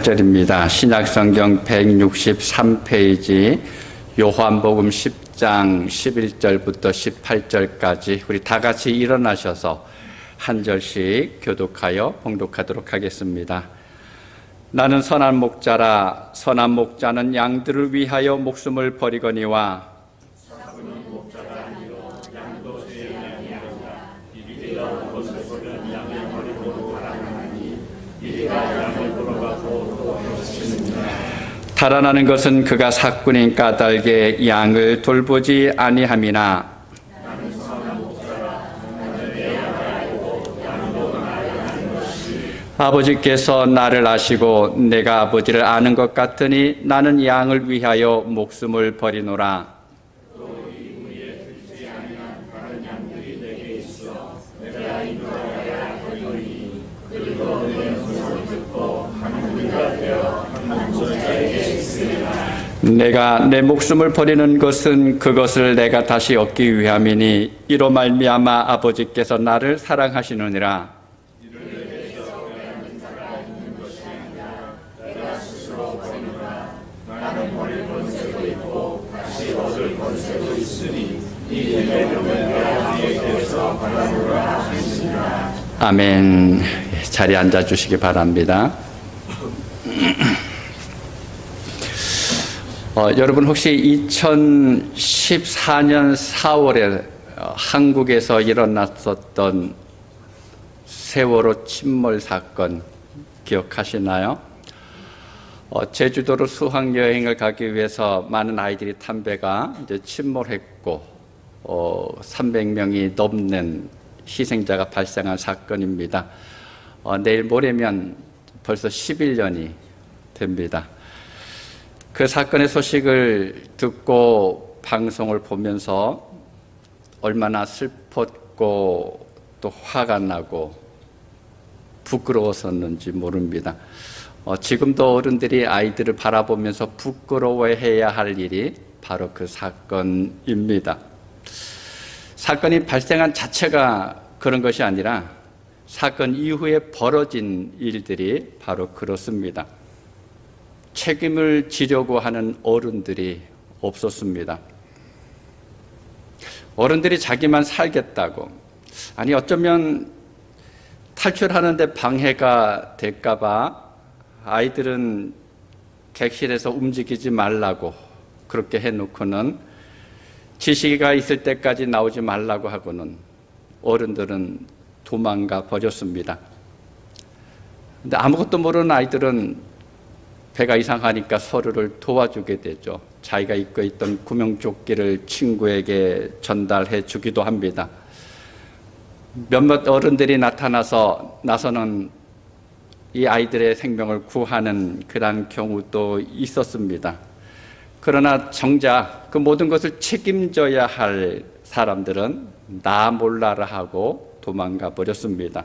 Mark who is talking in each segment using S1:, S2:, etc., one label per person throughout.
S1: 절입니다. 신약성경 163페이지 요한복음 10장 11절부터 18절까지 우리 다 같이 일어나셔서 한 절씩 교독하여 봉독하도록 하겠습니다. 나는 선한 목자라. 선한 목자는 양들을 위하여 목숨을 버리거니와 달아나는 것은 그가 삭군인 까닭에 양을 돌보지 아니함이나 아버지께서 나를 아시고 내가 아버지를 아는 것 같으니 나는 양을 위하여 목숨을 버리노라. 내가 내 목숨을 버리는 것은 그것을 내가 다시 얻기 위함이니 이로 말미암아 아버지께서 나를 사랑하시느니라. 아멘. 자리에 앉아 주시기 바랍니다. 여러분 혹시 2014년 4월에 한국에서 일어났었던 세월호 침몰 사건 기억하시나요? 제주도로 수학여행을 가기 위해서 많은 아이들이 탄 배가 이제 침몰했고 300명이 넘는 희생자가 발생한 사건입니다. 내일 모레면 벌써 11년이 됩니다. 그 사건의 소식을 듣고 방송을 보면서 얼마나 슬펐고 또 화가 나고 부끄러웠었는지 모릅니다. 지금도 어른들이 아이들을 바라보면서 부끄러워해야 할 일이 바로 그 사건입니다. 사건이 발생한 자체가 그런 것이 아니라 사건 이후에 벌어진 일들이 바로 그렇습니다. 책임을 지려고 하는 어른들이 없었습니다. 어른들이 자기만 살겠다고, 아니 어쩌면 탈출하는데 방해가 될까봐 아이들은 객실에서 움직이지 말라고 그렇게 해놓고는 지시가 있을 때까지 나오지 말라고 하고는 어른들은 도망가 버렸습니다. 근데 아무것도 모르는 아이들은 배가 이상하니까 서로를 도와주게 되죠. 자기가 입고 있던 구명조끼를 친구에게 전달해 주기도 합니다. 몇몇 어른들이 나서는 이 아이들의 생명을 구하는 그런 경우도 있었습니다. 그러나 정작 그 모든 것을 책임져야 할 사람들은 나 몰라라 하고 도망가 버렸습니다.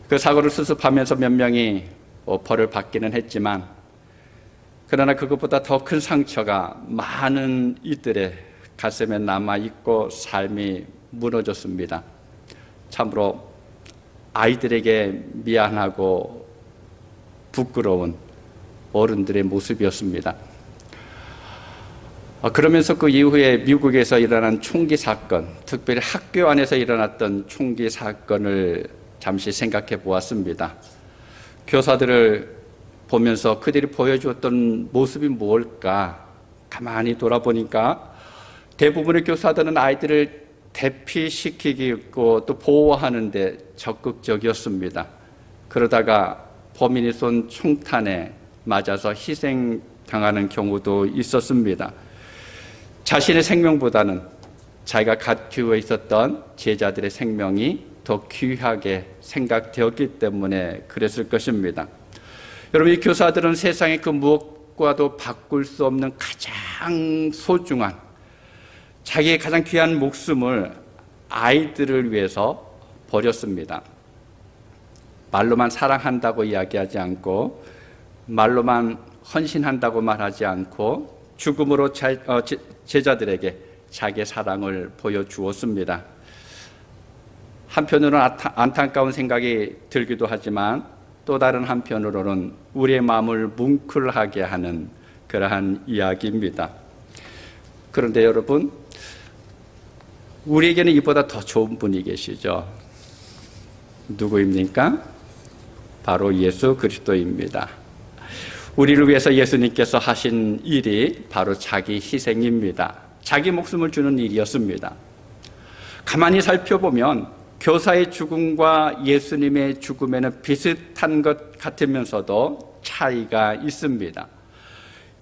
S1: 그 사고를 수습하면서 몇 명이 벌을 받기는 했지만, 그러나 그것보다 더 큰 상처가 많은 이들의 가슴에 남아있고 삶이 무너졌습니다. 참으로 아이들에게 미안하고 부끄러운 어른들의 모습이었습니다. 그러면서 그 이후에 미국에서 일어난 총기 사건, 특별히 학교 안에서 일어났던 총기 사건을 잠시 생각해 보았습니다. 교사들을 보면서 그들이 보여주었던 모습이 뭘까 가만히 돌아보니까 대부분의 교사들은 아이들을 대피시키고 또 보호하는 데 적극적이었습니다. 그러다가 범인이 쏜 총탄에 맞아서 희생당하는 경우도 있었습니다. 자신의 생명보다는 자기가 가지고 있었던 제자들의 생명이 더 귀하게 생각되었기 때문에 그랬을 것입니다. 여러분, 이 교사들은 세상의 그 무엇과도 바꿀 수 없는 가장 소중한 자기의 가장 귀한 목숨을 아이들을 위해서 버렸습니다. 말로만 사랑한다고 이야기하지 않고, 말로만 헌신한다고 말하지 않고 죽음으로 제자들에게 자기의 사랑을 보여주었습니다. 한편으로는 안타까운 생각이 들기도 하지만 또 다른 한편으로는 우리의 마음을 뭉클하게 하는 그러한 이야기입니다. 그런데 여러분, 우리에게는 이보다 더 좋은 분이 계시죠. 누구입니까? 바로 예수 그리스도입니다. 우리를 위해서 예수님께서 하신 일이 바로 자기 희생입니다. 자기 목숨을 주는 일이었습니다. 가만히 살펴보면 교사의 죽음과 예수님의 죽음에는 비슷한 것 같으면서도 차이가 있습니다.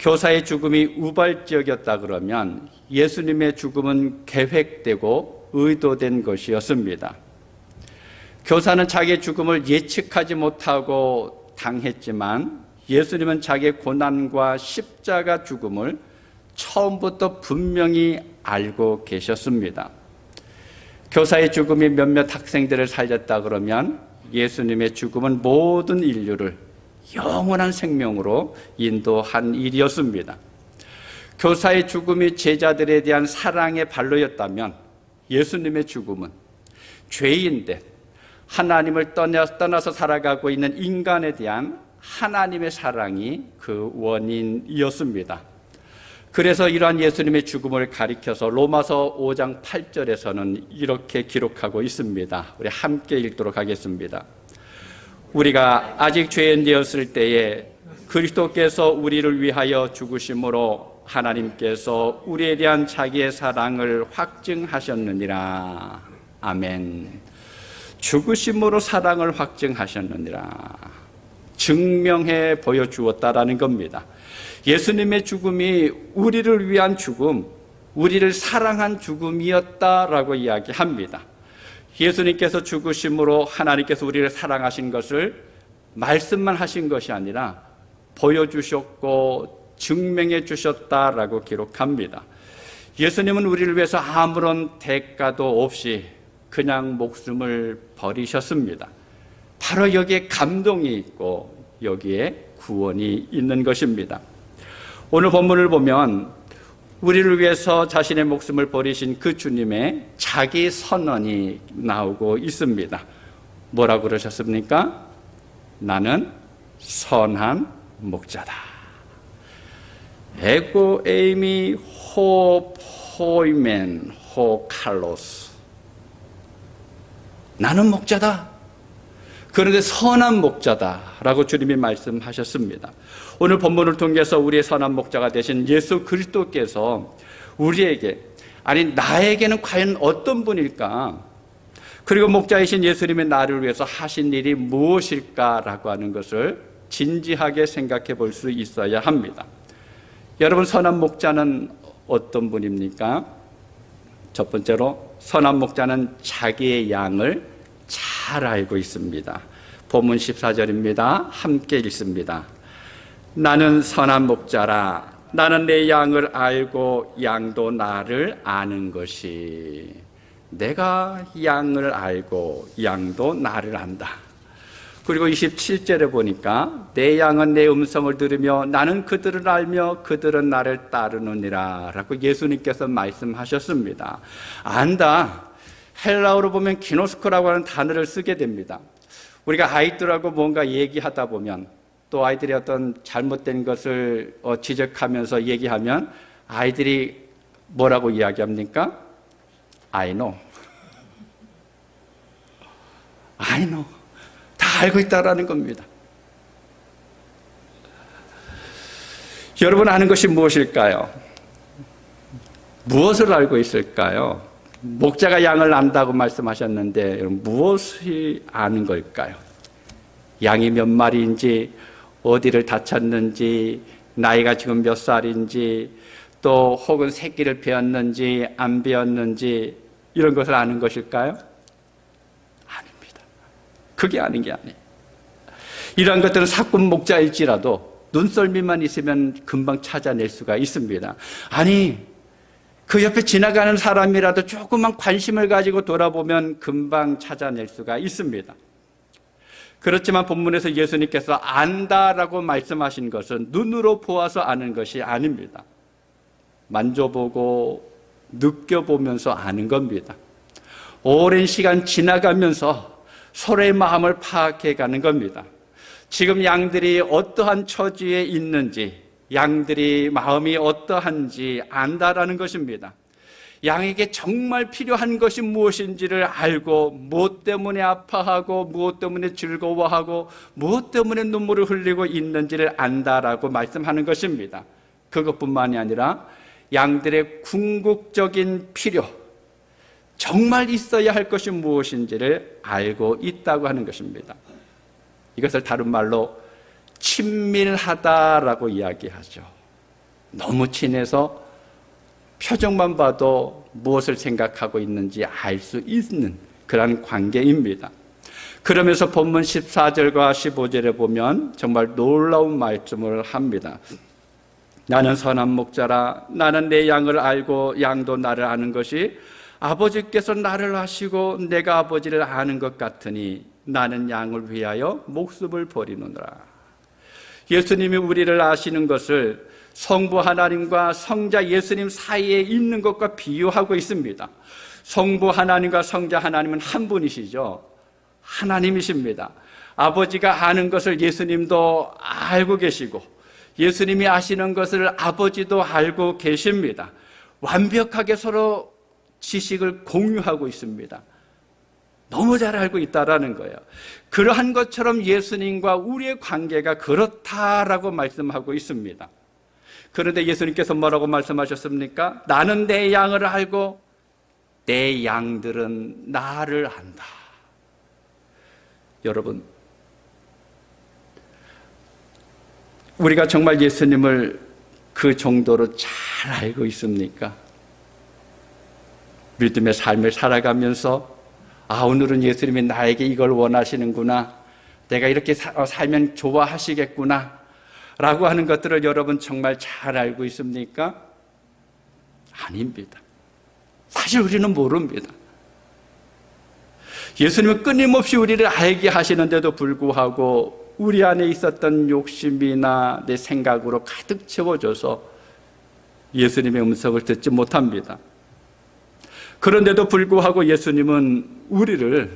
S1: 교사의 죽음이 우발적이었다 그러면 예수님의 죽음은 계획되고 의도된 것이었습니다. 교사는 자기의 죽음을 예측하지 못하고 당했지만 예수님은 자기의 고난과 십자가 죽음을 처음부터 분명히 알고 계셨습니다. 교사의 죽음이 몇몇 학생들을 살렸다 그러면 예수님의 죽음은 모든 인류를 영원한 생명으로 인도한 일이었습니다. 교사의 죽음이 제자들에 대한 사랑의 발로였다면 예수님의 죽음은 죄인된 하나님을 떠나서 살아가고 있는 인간에 대한 하나님의 사랑이 그 원인이었습니다. 그래서 이러한 예수님의 죽음을 가리켜서 로마서 5장 8절에서는 이렇게 기록하고 있습니다. 우리 함께 읽도록 하겠습니다. 우리가 아직 죄인 되었을 때에 그리스도께서 우리를 위하여 죽으심으로 하나님께서 우리에 대한 자기의 사랑을 확증하셨느니라. 아멘. 죽으심으로 사랑을 확증하셨느니라. 증명해 보여주었다라는 겁니다. 예수님의 죽음이 우리를 위한 죽음, 우리를 사랑한 죽음이었다라고 이야기합니다. 예수님께서 죽으심으로 하나님께서 우리를 사랑하신 것을 말씀만 하신 것이 아니라 보여주셨고 증명해 주셨다라고 기록합니다. 예수님은 우리를 위해서 아무런 대가도 없이 그냥 목숨을 버리셨습니다. 바로 여기에 감동이 있고 여기에 구원이 있는 것입니다. 오늘 본문을 보면 우리를 위해서 자신의 목숨을 버리신 그 주님의 자기 선언이 나오고 있습니다. 뭐라고 그러셨습니까? 나는 선한 목자다. 에고 에이미 호 포이멘 호 칼로스. 나는 목자다. 그런데 선한 목자다라고 주님이 말씀하셨습니다. 오늘 본문을 통해서 우리의 선한 목자가 되신 예수 그리스도께서 우리에게, 아니 나에게는 과연 어떤 분일까? 그리고 목자이신 예수님의 나를 위해서 하신 일이 무엇일까라고 하는 것을 진지하게 생각해 볼 수 있어야 합니다. 여러분, 선한 목자는 어떤 분입니까? 첫 번째로 선한 목자는 자기의 양을 잘 알고 있습니다. 본문 14절입니다. 함께 읽습니다. 나는 선한 목자라. 나는 내 양을 알고 양도 나를 아는 것이. 내가 양을 알고 양도 나를 안다. 그리고 27절에 보니까 내 양은 내 음성을 들으며 나는 그들을 알며 그들은 나를 따르느니라 라고 예수님께서 말씀하셨습니다. 안다. 헬라어로 보면 기노스코라고 하는 단어를 쓰게 됩니다. 우리가 아이들하고 뭔가 얘기하다 보면 또 아이들이 어떤 잘못된 것을 지적하면서 얘기하면 아이들이 뭐라고 이야기합니까? I know. I know. 다 알고 있다라는 겁니다. 여러분, 아는 것이 무엇일까요? 무엇을 알고 있을까요? 목자가 양을 안다고 말씀하셨는데 여러분, 무엇이 아는 걸까요? 양이 몇 마리인지, 어디를 다쳤는지, 나이가 지금 몇 살인지, 또 혹은 새끼를 베었는지 안 베었는지 이런 것을 아는 것일까요? 아닙니다. 그게 아는 게 아니에요. 이러한 것들은 사꾼 목자일지라도 눈썰미만 있으면 금방 찾아낼 수가 있습니다. 아니, 그 옆에 지나가는 사람이라도 조금만 관심을 가지고 돌아보면 금방 찾아낼 수가 있습니다. 그렇지만 본문에서 예수님께서 안다라고 말씀하신 것은 눈으로 보아서 아는 것이 아닙니다. 만져보고 느껴보면서 아는 겁니다. 오랜 시간 지나가면서 서로의 마음을 파악해 가는 겁니다. 지금 양들이 어떠한 처지에 있는지, 양들이 마음이 어떠한지 안다라는 것입니다. 양에게 정말 필요한 것이 무엇인지를 알고 무엇 때문에 아파하고 무엇 때문에 즐거워하고 무엇 때문에 눈물을 흘리고 있는지를 안다라고 말씀하는 것입니다. 그것뿐만이 아니라 양들의 궁극적인 필요, 정말 있어야 할 것이 무엇인지를 알고 있다고 하는 것입니다. 이것을 다른 말로 친밀하다라고 이야기하죠. 너무 친해서 표정만 봐도 무엇을 생각하고 있는지 알 수 있는 그런 관계입니다. 그러면서 본문 14절과 15절에 보면 정말 놀라운 말씀을 합니다. 나는 선한 목자라. 나는 내 양을 알고 양도 나를 아는 것이 아버지께서 나를 아시고 내가 아버지를 아는 것 같으니 나는 양을 위하여 목숨을 버리노라. 예수님이 우리를 아시는 것을 성부 하나님과 성자 예수님 사이에 있는 것과 비유하고 있습니다. 성부 하나님과 성자 하나님은 한 분이시죠. 하나님이십니다. 아버지가 아는 것을 예수님도 알고 계시고 예수님이 아시는 것을 아버지도 알고 계십니다. 완벽하게 서로 지식을 공유하고 있습니다. 너무 잘 알고 있다라는 거예요. 그러한 것처럼 예수님과 우리의 관계가 그렇다라고 말씀하고 있습니다. 그런데 예수님께서 뭐라고 말씀하셨습니까? 나는 내 양을 알고 내 양들은 나를 안다. 여러분, 우리가 정말 예수님을 그 정도로 잘 알고 있습니까? 믿음의 삶을 살아가면서 오늘은 예수님이 나에게 이걸 원하시는구나, 내가 이렇게 살면 좋아하시겠구나 라고 하는 것들을 여러분 정말 잘 알고 있습니까? 아닙니다. 사실 우리는 모릅니다. 예수님은 끊임없이 우리를 알게 하시는데도 불구하고 우리 안에 있었던 욕심이나 내 생각으로 가득 채워져서 예수님의 음성을 듣지 못합니다. 그런데도 불구하고 예수님은 우리를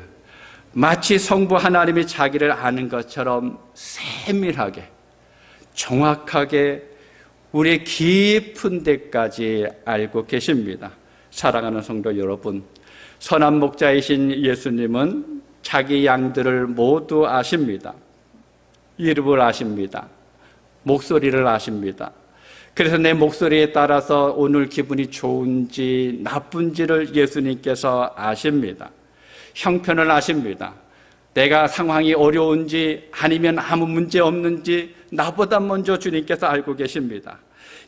S1: 마치 성부 하나님이 자기를 아는 것처럼 세밀하게, 정확하게 우리의 깊은 데까지 알고 계십니다. 사랑하는 성도 여러분, 선한 목자이신 예수님은 자기 양들을 모두 아십니다. 이름을 아십니다. 목소리를 아십니다. 그래서 내 목소리에 따라서 오늘 기분이 좋은지 나쁜지를 예수님께서 아십니다. 형편을 아십니다. 내가 상황이 어려운지 아니면 아무 문제 없는지 나보다 먼저 주님께서 알고 계십니다.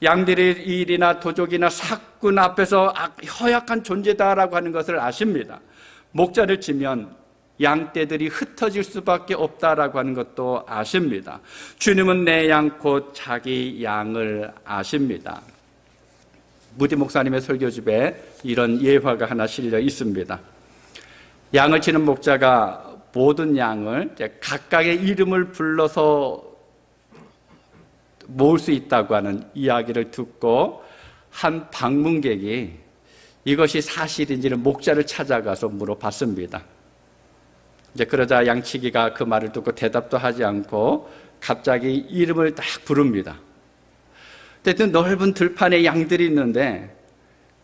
S1: 양들의 일이나 도적이나 사꾼 앞에서 허약한 존재다라고 하는 것을 아십니다. 목자를 치면 양떼들이 흩어질 수밖에 없다라고 하는 것도 아십니다. 주님은 내 양 곧 자기 양을 아십니다. 무디 목사님의 설교집에 이런 예화가 하나 실려 있습니다. 양을 치는 목자가 모든 양을 각각의 이름을 불러서 모을 수 있다고 하는 이야기를 듣고 한 방문객이 이것이 사실인지를 목자를 찾아가서 물어봤습니다. 그러자 양치기가 그 말을 듣고 대답도 하지 않고 갑자기 이름을 딱 부릅니다. 그때 넓은 들판에 양들이 있는데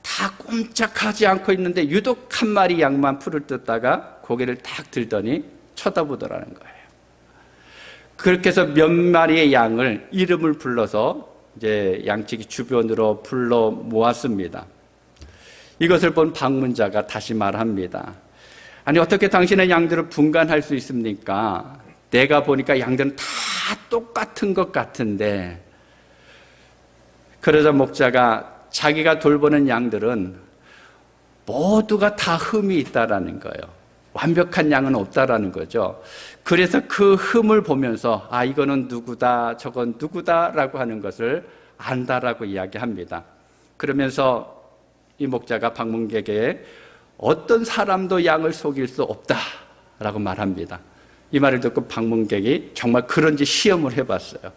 S1: 다 꼼짝하지 않고 있는데 유독 한 마리 양만 풀을 뜯다가 고개를 딱 들더니 쳐다보더라는 거예요. 그렇게 해서 몇 마리의 양을 이름을 불러서 이제 양치기 주변으로 불러 모았습니다. 이것을 본 방문자가 다시 말합니다. 아니, 어떻게 당신의 양들을 분간할 수 있습니까? 내가 보니까 양들은 다 똑같은 것 같은데. 그러자 목자가 자기가 돌보는 양들은 모두가 다 흠이 있다라는 거예요. 완벽한 양은 없다라는 거죠. 그래서 그 흠을 보면서 이거는 누구다, 저건 누구다라고 하는 것을 안다라고 이야기합니다. 그러면서 이 목자가 방문객에게 어떤 사람도 양을 속일 수 없다라고 말합니다. 이 말을 듣고 방문객이 정말 그런지 시험을 해봤어요.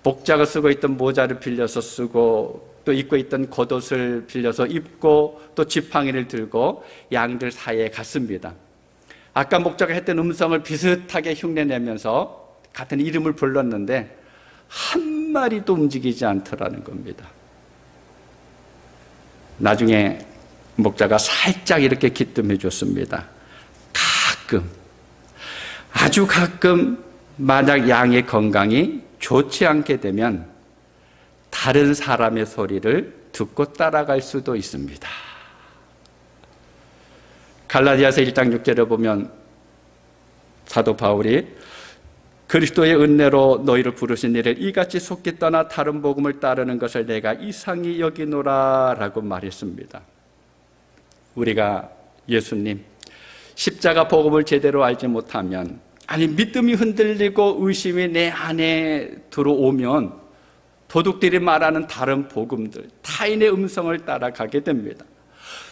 S1: 목자가 쓰고 있던 모자를 빌려서 쓰고 또 입고 있던 겉옷을 빌려서 입고 또 지팡이를 들고 양들 사이에 갔습니다. 아까 목자가 했던 음성을 비슷하게 흉내내면서 같은 이름을 불렀는데 한 마리도 움직이지 않더라는 겁니다. 나중에 목자가 살짝 이렇게 기뜸해 줬습니다. 가끔, 아주 가끔 만약 양의 건강이 좋지 않게 되면 다른 사람의 소리를 듣고 따라갈 수도 있습니다. 갈라디아서 1장 6절에 보면 사도 바울이 그리스도의 은혜로 너희를 부르신 이를 이같이 속기 떠나 다른 복음을 따르는 것을 내가 이상히 여기노라 라고 말했습니다. 우리가 예수님 십자가 복음을 제대로 알지 못하면, 아니 믿음이 흔들리고 의심이 내 안에 들어오면 도둑들이 말하는 다른 복음들, 타인의 음성을 따라가게 됩니다.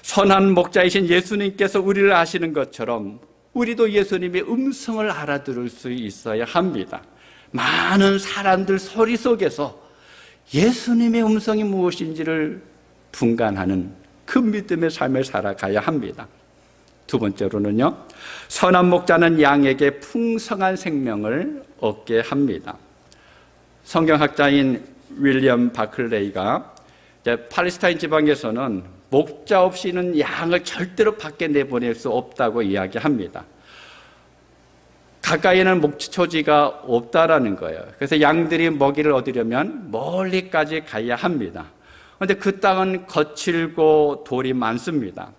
S1: 선한 목자이신 예수님께서 우리를 아시는 것처럼 우리도 예수님의 음성을 알아들을 수 있어야 합니다. 많은 사람들 소리 속에서 예수님의 음성이 무엇인지를 분간하는 그 믿음의 삶을 살아가야 합니다. 두 번째로는요, 선한 목자는 양에게 풍성한 생명을 얻게 합니다. 성경학자인 윌리엄 바클레이가 팔레스타인 지방에서는 목자 없이는 양을 절대로 밖에 내보낼 수 없다고 이야기합니다. 가까이에는 목초지가 없다라는 거예요. 그래서 양들이 먹이를 얻으려면 멀리까지 가야 합니다. 그런데 그 땅은 거칠고 돌이 많습니다.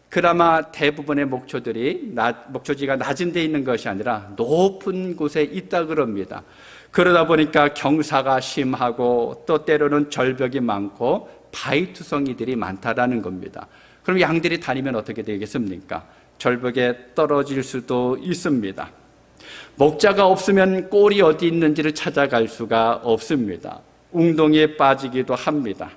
S1: 그나마 대부분의 목초지가 낮은 데 있는 것이 아니라 높은 곳에 있다 그럽니다. 그러다 보니까 경사가 심하고 또 때로는 절벽이 많고 바위투성이들이 많다라는 겁니다. 그럼 양들이 다니면 어떻게 되겠습니까? 절벽에 떨어질 수도 있습니다. 목자가 없으면 꼴이 어디 있는지를 찾아갈 수가 없습니다. 웅덩이에 빠지기도 합니다.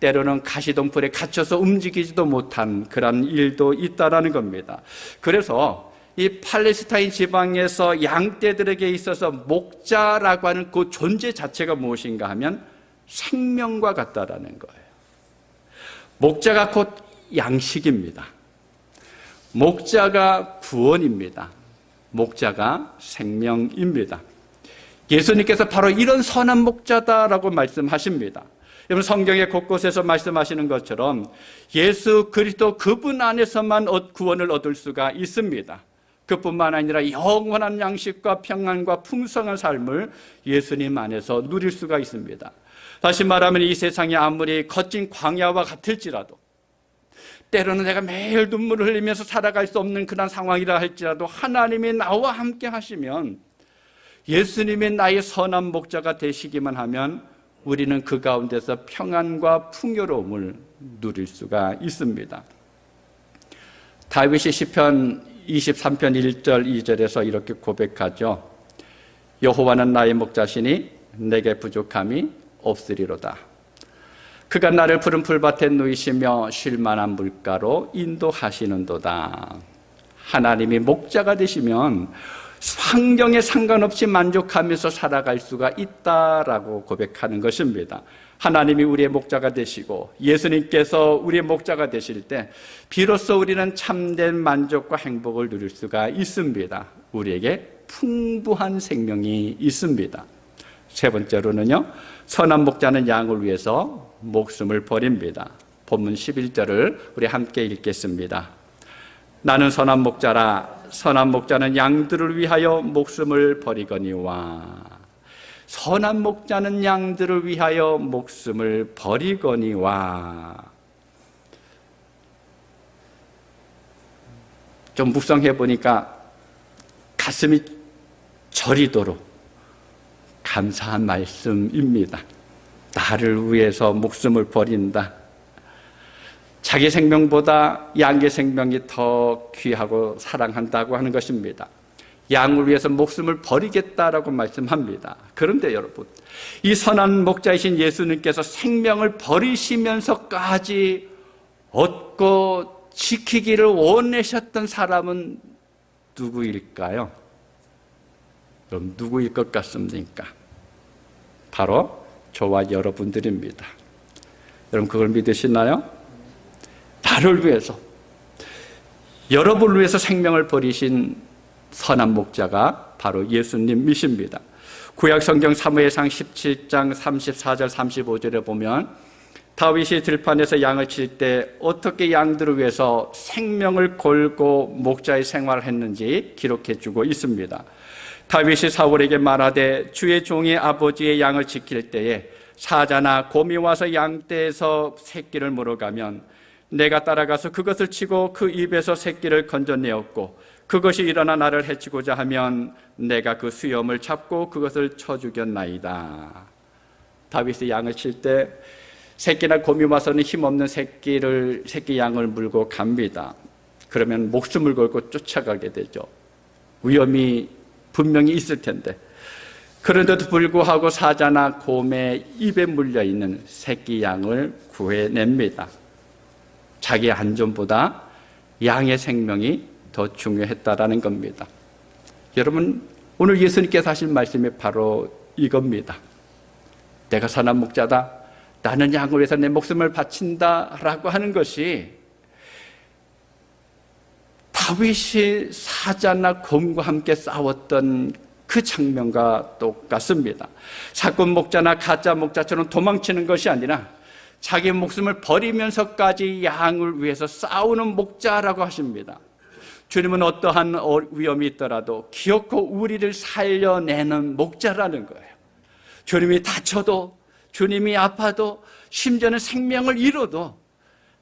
S1: 때로는 가시덤불에 갇혀서 움직이지도 못한 그런 일도 있다라는 겁니다. 그래서 이 팔레스타인 지방에서 양떼들에게 있어서 목자라고 하는 그 존재 자체가 무엇인가 하면 생명과 같다라는 거예요. 목자가 곧 양식입니다. 목자가 구원입니다. 목자가 생명입니다. 예수님께서 바로 이런 선한 목자다라고 말씀하십니다. 여러분, 성경의 곳곳에서 말씀하시는 것처럼 예수 그리스도 그분 안에서만 구원을 얻을 수가 있습니다. 그뿐만 아니라 영원한 양식과 평안과 풍성한 삶을 예수님 안에서 누릴 수가 있습니다. 다시 말하면 이 세상이 아무리 거친 광야와 같을지라도, 때로는 내가 매일 눈물을 흘리면서 살아갈 수 없는 그런 상황이라 할지라도 하나님이 나와 함께 하시면, 예수님이 나의 선한 목자가 되시기만 하면 우리는 그 가운데서 평안과 풍요로움을 누릴 수가 있습니다. 다윗이 시편 23편 1절 2절에서 이렇게 고백하죠. 여호와는 나의 목자시니 내게 부족함이 없으리로다. 그가 나를 푸른 풀밭에 누이시며 쉴 만한 물가로 인도하시는도다. 하나님이 목자가 되시면 환경에 상관없이 만족하면서 살아갈 수가 있다라고 고백하는 것입니다. 하나님이 우리의 목자가 되시고 예수님께서 우리의 목자가 되실 때 비로소 우리는 참된 만족과 행복을 누릴 수가 있습니다. 우리에게 풍부한 생명이 있습니다. 세 번째로는요, 선한 목자는 양을 위해서 목숨을 버립니다. 본문 11절을 우리 함께 읽겠습니다. 나는 선한 목자라. 선한 목자는 양들을 위하여 목숨을 버리거니와. 선한 목자는 양들을 위하여 목숨을 버리거니와. 좀 묵상해 보니까 가슴이 저리도록 감사한 말씀입니다. 나를 위해서 목숨을 버린다. 자기 생명보다 양의 생명이 더 귀하고 사랑한다고 하는 것입니다. 양을 위해서 목숨을 버리겠다라고 말씀합니다. 그런데 여러분, 이 선한 목자이신 예수님께서 생명을 버리시면서까지 얻고 지키기를 원하셨던 사람은 누구일까요? 그럼 누구일 것 같습니까? 바로 저와 여러분들입니다. 여러분, 그걸 믿으시나요? 나를 위해서, 여러분을 위해서 생명을 버리신 선한 목자가 바로 예수님이십니다. 구약 성경 사무엘상 17장 34절 35절에 보면 다윗이 들판에서 양을 칠 때 어떻게 양들을 위해서 생명을 걸고 목자의 생활을 했는지 기록해 주고 있습니다. 다윗이 사울에게 말하되 주의 종이 아버지의 양을 지킬 때에 사자나 곰이 와서 양떼에서 새끼를 물어가면 내가 따라가서 그것을 치고 그 입에서 새끼를 건져내었고 그것이 일어나 나를 해치고자 하면 내가 그 수염을 잡고 그것을 쳐 죽였나이다. 다윗이 양을 칠 때 새끼나 곰이 와서는 힘없는 새끼 양을 물고 갑니다. 그러면 목숨을 걸고 쫓아가게 되죠. 위험이 분명히 있을 텐데, 그런데도 불구하고 사자나 곰의 입에 물려있는 새끼 양을 구해냅니다. 자기의 안전보다 양의 생명이 더 중요했다라는 겁니다. 여러분, 오늘 예수님께서 하신 말씀이 바로 이겁니다. 내가 선한 목자다, 나는 양을 위해서 내 목숨을 바친다 라고 하는 것이 다윗이 사자나 곰과 함께 싸웠던 그 장면과 똑같습니다. 사꾼 목자나 가짜 목자처럼 도망치는 것이 아니라 자기 목숨을 버리면서까지 양을 위해서 싸우는 목자라고 하십니다. 주님은 어떠한 위험이 있더라도 기어코 우리를 살려내는 목자라는 거예요. 주님이 다쳐도, 주님이 아파도, 심지어는 생명을 잃어도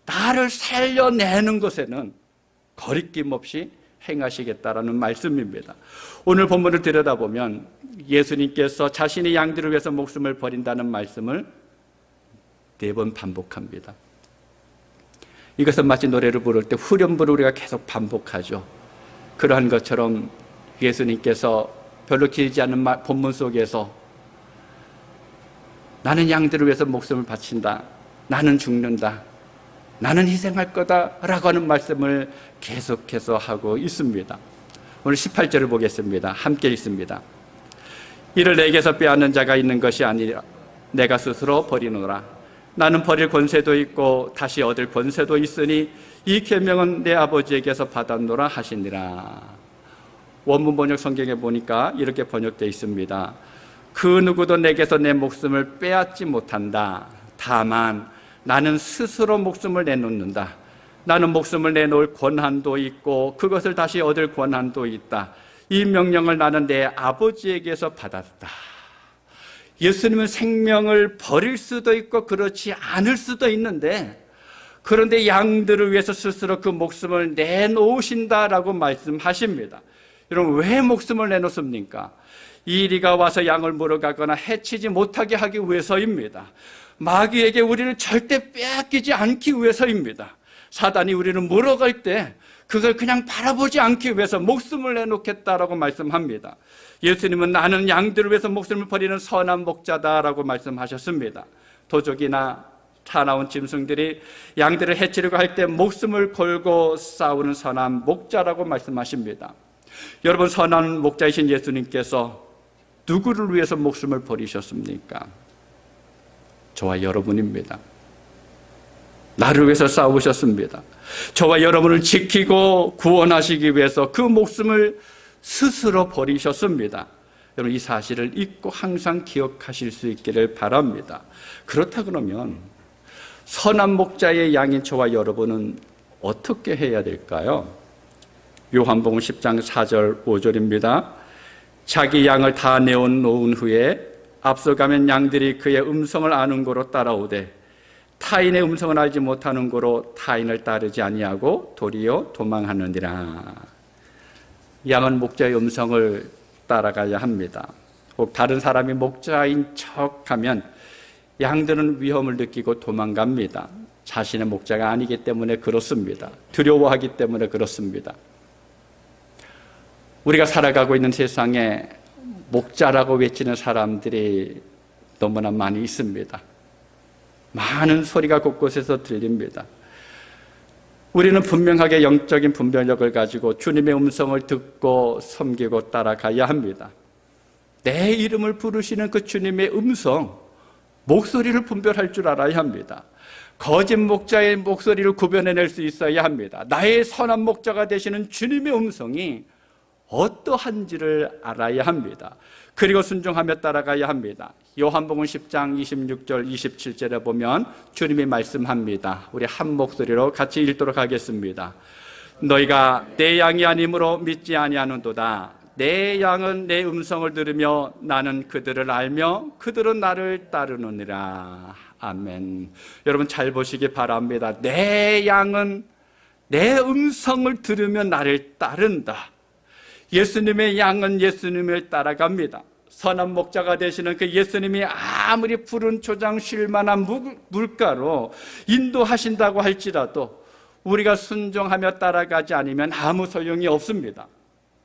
S1: 나를 살려내는 것에는 거리낌 없이 행하시겠다라는 말씀입니다. 오늘 본문을 들여다보면 예수님께서 자신의 양들을 위해서 목숨을 버린다는 말씀을 4번 반복합니다. 이것은 마치 노래를 부를 때 후렴부를 우리가 계속 반복하죠. 그러한 것처럼 예수님께서 별로 길지 않은 본문 속에서 나는 양들을 위해서 목숨을 바친다, 나는 죽는다, 나는 희생할 거다라고 하는 말씀을 계속해서 하고 있습니다. 오늘 18절을 보겠습니다. 함께 읽습니다. 이를 내게서 빼앗는 자가 있는 것이 아니라 내가 스스로 버리노라. 나는 버릴 권세도 있고 다시 얻을 권세도 있으니 이 계명은 내 아버지에게서 받았노라 하시니라. 원문 번역 성경에 보니까 이렇게 번역되어 있습니다. 그 누구도 내게서 내 목숨을 빼앗지 못한다. 다만 나는 스스로 목숨을 내놓는다. 나는 목숨을 내놓을 권한도 있고 그것을 다시 얻을 권한도 있다. 이 명령을 나는 내 아버지에게서 받았다. 예수님은 생명을 버릴 수도 있고 그렇지 않을 수도 있는데, 그런데 양들을 위해서 스스로 그 목숨을 내놓으신다라고 말씀하십니다. 여러분, 왜 목숨을 내놓습니까? 이리가 와서 양을 물어가거나 해치지 못하게 하기 위해서입니다. 마귀에게 우리를 절대 빼앗기지 않기 위해서입니다. 사단이 우리를 물어갈 때 그걸 그냥 바라보지 않기 위해서 목숨을 내놓겠다라고 말씀합니다. 예수님은 나는 양들을 위해서 목숨을 버리는 선한 목자다라고 말씀하셨습니다. 도적이나 사나운 짐승들이 양들을 해치려고 할 때 목숨을 걸고 싸우는 선한 목자라고 말씀하십니다. 여러분, 선한 목자이신 예수님께서 누구를 위해서 목숨을 버리셨습니까? 저와 여러분입니다. 나를 위해서 싸우셨습니다. 저와 여러분을 지키고 구원하시기 위해서 그 목숨을 스스로 버리셨습니다. 여러분, 이 사실을 잊고 항상 기억하실 수 있기를 바랍니다. 그렇다 그러면 선한 목자의 양인 저와 여러분은 어떻게 해야 될까요? 요한복음 10장 4절 5절입니다. 자기 양을 다 내어놓은 후에 앞서가면 양들이 그의 음성을 아는 고로 따라오되 타인의 음성을 알지 못하는 고로 타인을 따르지 아니하고 도리어 도망하느니라. 양은 목자의 음성을 따라가야 합니다. 혹 다른 사람이 목자인 척하면 양들은 위험을 느끼고 도망갑니다. 자신의 목자가 아니기 때문에 그렇습니다. 두려워하기 때문에 그렇습니다. 우리가 살아가고 있는 세상에 목자라고 외치는 사람들이 너무나 많이 있습니다. 많은 소리가 곳곳에서 들립니다. 우리는 분명하게 영적인 분별력을 가지고 주님의 음성을 듣고 섬기고 따라가야 합니다. 내 이름을 부르시는 그 주님의 음성, 목소리를 분별할 줄 알아야 합니다. 거짓 목자의 목소리를 구별해낼 수 있어야 합니다. 나의 선한 목자가 되시는 주님의 음성이 어떠한지를 알아야 합니다. 그리고 순종하며 따라가야 합니다. 요한복음 10장 26절 27절에 보면 주님이 말씀합니다. 우리 한 목소리로 같이 읽도록 하겠습니다. 너희가 내 양이 아니므로 믿지 아니하는도다. 내 양은 내 음성을 들으며 나는 그들을 알며 그들은 나를 따르느니라. 아멘. 여러분 잘 보시기 바랍니다. 내 양은 내 음성을 들으며 나를 따른다. 예수님의 양은 예수님을 따라갑니다. 선한 목자가 되시는 그 예수님이 아무리 푸른 초장 쉴 만한 물가로 인도하신다고 할지라도 우리가 순종하며 따라가지 않으면 아무 소용이 없습니다.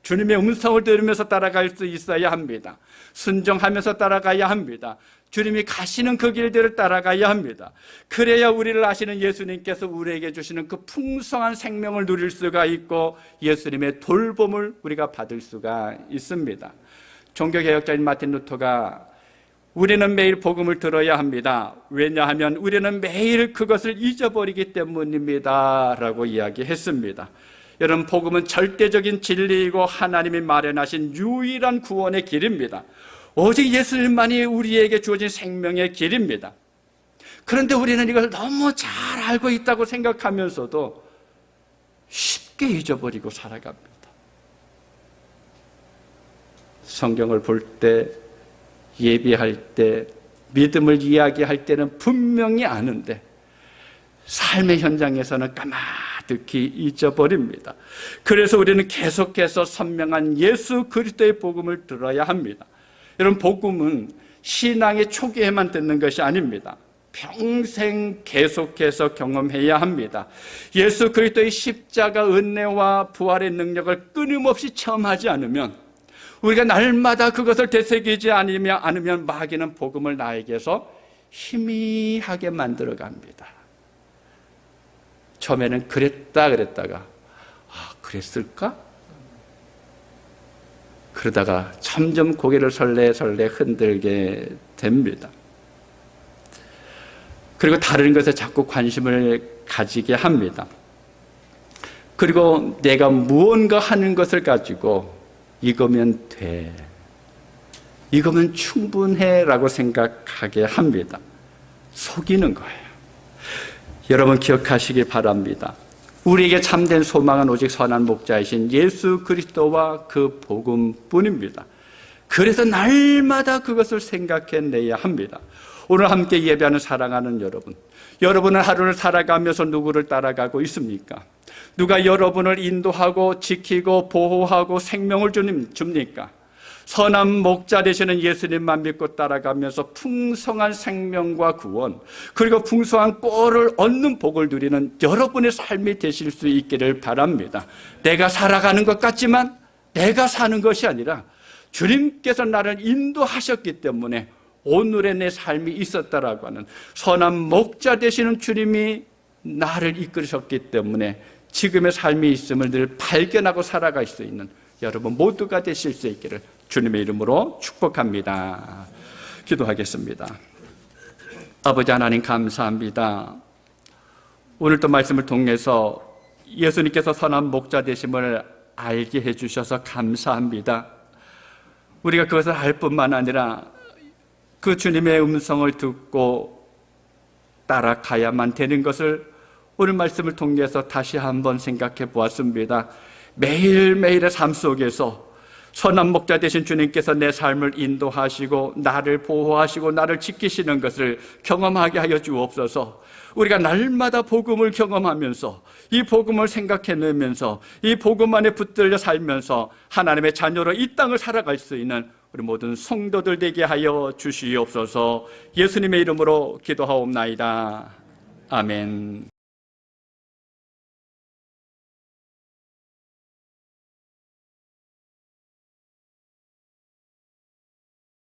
S1: 주님의 음성을 들으면서 따라갈 수 있어야 합니다. 순종하면서 따라가야 합니다. 주님이 가시는 그 길들을 따라가야 합니다. 그래야 우리를 아시는 예수님께서 우리에게 주시는 그 풍성한 생명을 누릴 수가 있고 예수님의 돌봄을 우리가 받을 수가 있습니다. 종교개혁자인 마틴 루터가 우리는 매일 복음을 들어야 합니다. 왜냐하면 우리는 매일 그것을 잊어버리기 때문입니다 라고 이야기했습니다. 여러분, 복음은 절대적인 진리이고 하나님이 마련하신 유일한 구원의 길입니다. 오직 예수님만이 우리에게 주어진 생명의 길입니다. 그런데 우리는 이걸 너무 잘 알고 있다고 생각하면서도 쉽게 잊어버리고 살아갑니다. 성경을 볼 때, 예비할 때, 믿음을 이야기할 때는 분명히 아는데 삶의 현장에서는 까마득히 잊어버립니다. 그래서 우리는 계속해서 선명한 예수 그리스도의 복음을 들어야 합니다. 여러분, 복음은 신앙의 초기에만 듣는 것이 아닙니다. 평생 계속해서 경험해야 합니다. 예수 그리스도의 십자가 은혜와 부활의 능력을 끊임없이 체험하지 않으면, 우리가 날마다 그것을 되새기지 않으면 마귀는 복음을 나에게서 희미하게 만들어갑니다. 처음에는 그랬다가 그랬을까? 그러다가 점점 고개를 설레설레 흔들게 됩니다. 그리고 다른 것에 자꾸 관심을 가지게 합니다. 그리고 내가 무언가 하는 것을 가지고 이거면 돼, 이거면 충분해 라고 생각하게 합니다. 속이는 거예요. 여러분 기억하시기 바랍니다. 우리에게 참된 소망은 오직 선한 목자이신 예수 그리스도와 그 복음뿐입니다. 그래서 날마다 그것을 생각해내야 합니다. 오늘 함께 예배하는 사랑하는 여러분, 여러분은 하루를 살아가면서 누구를 따라가고 있습니까? 누가 여러분을 인도하고 지키고 보호하고 생명을 줍니까? 선한 목자 되시는 예수님만 믿고 따라가면서 풍성한 생명과 구원, 그리고 풍성한 꼴을 얻는 복을 누리는 여러분의 삶이 되실 수 있기를 바랍니다. 내가 살아가는 것 같지만 내가 사는 것이 아니라 주님께서 나를 인도하셨기 때문에 오늘의 내 삶이 있었다라고 하는 선한 목자 되시는 주님이 나를 이끌으셨기 때문에 지금의 삶이 있음을 늘 발견하고 살아갈 수 있는 여러분 모두가 되실 수 있기를 주님의 이름으로 축복합니다. 기도하겠습니다. 아버지 하나님 감사합니다. 오늘도 말씀을 통해서 예수님께서 선한 목자 되심을 알게 해주셔서 감사합니다. 우리가 그것을 알 뿐만 아니라 그 주님의 음성을 듣고 따라가야만 되는 것을 오늘 말씀을 통해서 다시 한번 생각해 보았습니다. 매일매일의 삶 속에서 선한 목자 되신 주님께서 내 삶을 인도하시고 나를 보호하시고 나를 지키시는 것을 경험하게 하여 주옵소서. 우리가 날마다 복음을 경험하면서 이 복음을 생각해내면서 이 복음 안에 붙들려 살면서 하나님의 자녀로 이 땅을 살아갈 수 있는 우리 모든 성도들 되게 하여 주시옵소서. 예수님의 이름으로 기도하옵나이다. 아멘.